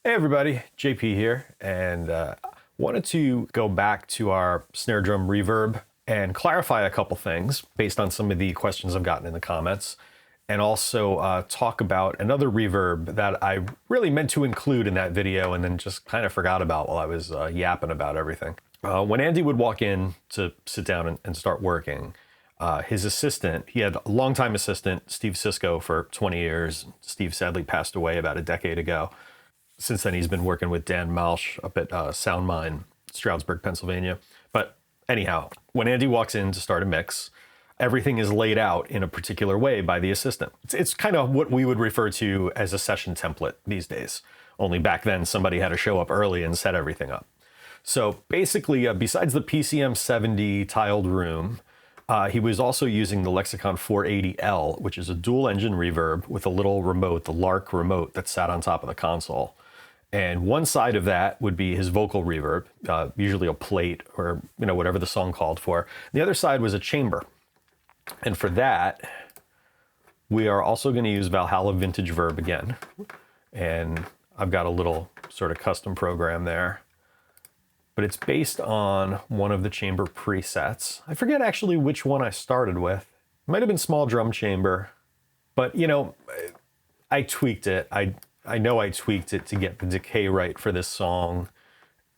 Hey everybody, JP here, and wanted to go back to our snare drum reverb and clarify a couple things based on some of the questions I've gotten in the comments, and also talk about another reverb that I really meant to include in that video and then just kind of forgot about while I was yapping about everything. When Andy would walk in to sit down and start working, his assistant, he had a longtime assistant, Steve Cisco, for 20 years. Steve sadly passed away about a decade ago. Since then, he's been working with Dan Malsh up at Soundmine, Stroudsburg, Pennsylvania. But anyhow, when Andy walks in to start a mix, everything is laid out in a particular way by the assistant. It's kind of what we would refer to as a session template these days. Only back then, somebody had to show up early and set everything up. So basically, besides the PCM 70 tiled room, he was also using the Lexicon 480L, which is a dual engine reverb with a little remote, the Lark remote that sat on top of the console. And one side of that would be his vocal reverb, usually a plate or whatever the song called for. The other side was a chamber. And for that, we are also going to use Valhalla Vintage Verb again. And I've got a little sort of custom program there. But it's based on one of the chamber presets. I forget actually which one I started with. It might have been small drum chamber. But I tweaked it. I know I tweaked it to get the decay right for this song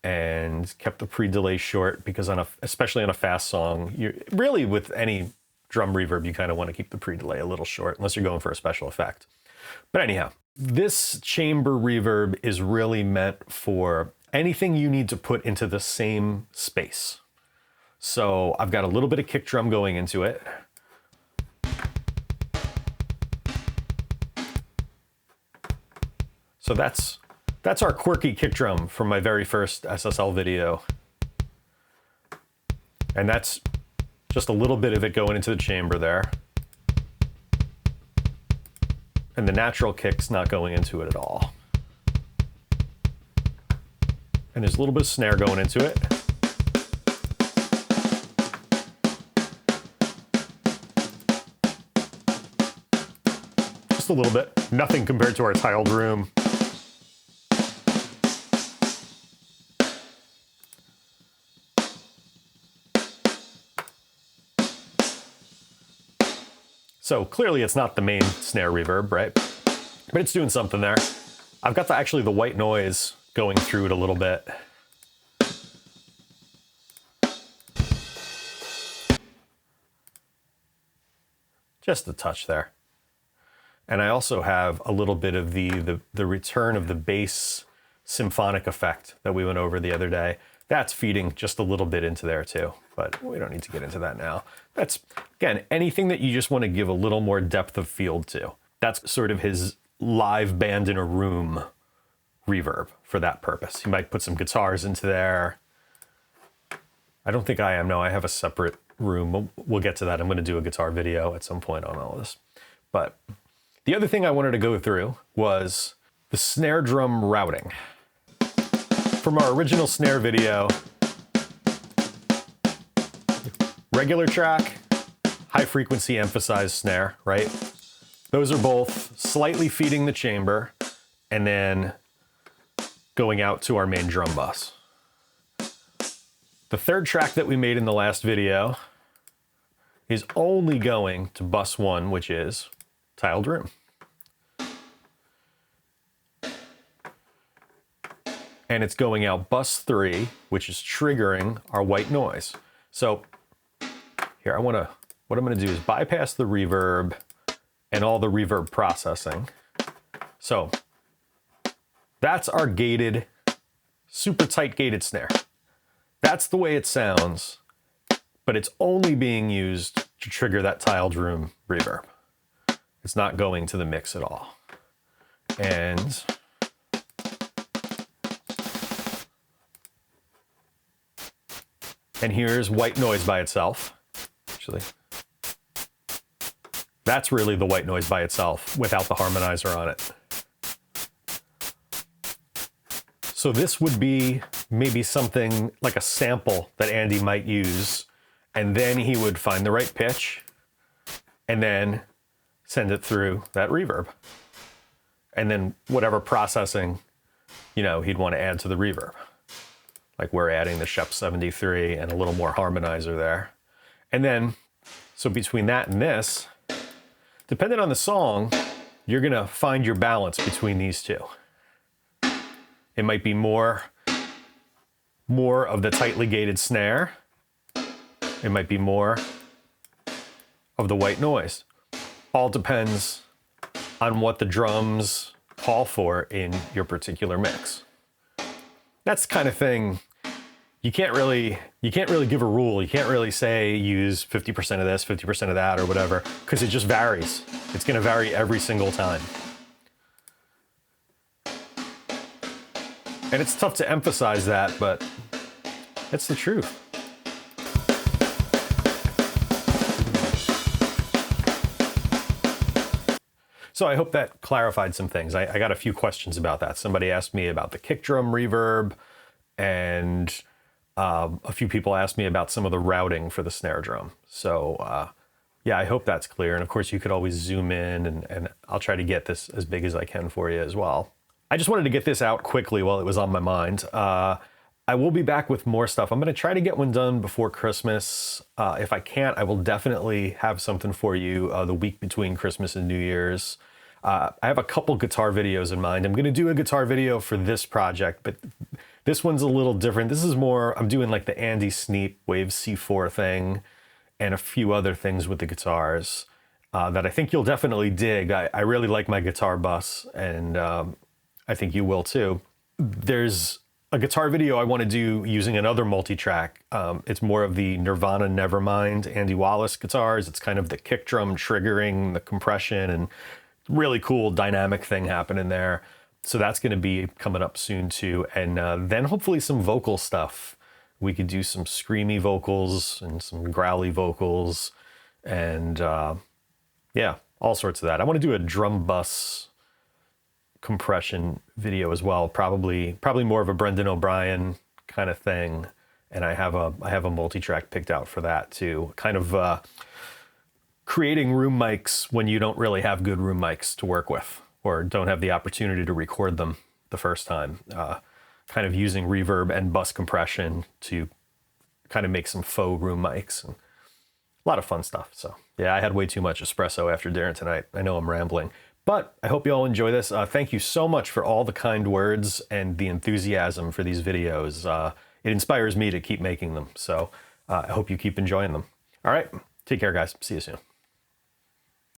and kept the pre-delay short because especially on a fast song, really with any drum reverb, you kind of want to keep the pre-delay a little short unless you're going for a special effect. But anyhow, this chamber reverb is really meant for anything you need to put into the same space. So I've got a little bit of kick drum going into it. So that's our quirky kick drum from my very first SSL video. And that's just a little bit of it going into the chamber there. And the natural kick's not going into it at all. And there's a little bit of snare going into it. Just a little bit. Nothing compared to our tiled room. So clearly it's not the main snare reverb, right? But it's doing something there. I've got actually the white noise going through it a little bit. Just a touch there. And I also have a little bit of the return of the bass symphonic effect that we went over the other day. That's feeding just a little bit into there too, but we don't need to get into that now. That's, again, anything that you just want to give a little more depth of field to. That's sort of his live band in a room reverb for that purpose. He might put some guitars into there. I don't think I am. No, I have a separate room. We'll get to that. I'm going to do a guitar video at some point on all this. But the other thing I wanted to go through was the snare drum routing. From our original snare video, regular track, high frequency emphasized snare, right? Those are both slightly feeding the chamber and then going out to our main drum bus. The third track that we made in the last video is only going to bus 1, which is tiled room. And it's going out bus 3, which is triggering our white noise. So here, what I'm gonna do is bypass the reverb and all the reverb processing. So that's our gated, super tight gated snare. That's the way it sounds, but it's only being used to trigger that tiled room reverb. It's not going to the mix at all. And here's white noise by itself. Actually, that's really the white noise by itself without the harmonizer on it. So this would be maybe something like a sample that Andy might use, and then he would find the right pitch and then send it through that reverb. And then whatever processing you know, he'd want to add to the reverb. Like we're adding the Shep 73 and a little more harmonizer there. And then, so between that and this, depending on the song, you're gonna find your balance between these two. It might be more of the tightly gated snare. It might be more of the white noise. All depends on what the drums call for in your particular mix. That's the kind of thing you can't really give a rule. You can't really say use 50% of this, 50% of that, or whatever, because it just varies. It's going to vary every single time. And it's tough to emphasize that, but it's the truth. So I hope that clarified some things. I got a few questions about that. Somebody asked me about the kick drum reverb, and a few people asked me about some of the routing for the snare drum. So yeah, I hope that's clear. And of course you could always zoom in, and I'll try to get this as big as I can for you as well. I just wanted to get this out quickly while it was on my mind. I will be back with more stuff. I'm gonna try to get one done before Christmas. If I can't, I will definitely have something for you the week between Christmas and New Year's. I have a couple guitar videos in mind. I'm gonna do a guitar video for this project, but this one's a little different. This is more, I'm doing like the Andy Sneap Wave C4 thing and a few other things with the guitars that I think you'll definitely dig. I really like my guitar bus, and I think you will too. There's a guitar video I want to do using another multi-track. It's more of the Nirvana Nevermind Andy Wallace guitars. It's kind of the kick drum triggering the compression, and really cool dynamic thing happening there. So that's going to be coming up soon too. And then hopefully some vocal stuff. We could do some screamy vocals and some growly vocals, and yeah, all sorts of that. I want to do a drum bus compression video as well, probably more of a Brendan O'Brien kind of thing. And I have a multi-track picked out for that too. Kind of creating room mics when you don't really have good room mics to work with, or don't have the opportunity to record them the first time. Kind of using reverb and bus compression to kind of make some faux room mics, and a lot of fun stuff. So yeah, I had way too much espresso after dinner tonight. I know I'm rambling, but I hope you all enjoy this. Thank you so much for all the kind words and the enthusiasm for these videos. It inspires me to keep making them. So I hope you keep enjoying them. All right, take care guys. See you soon.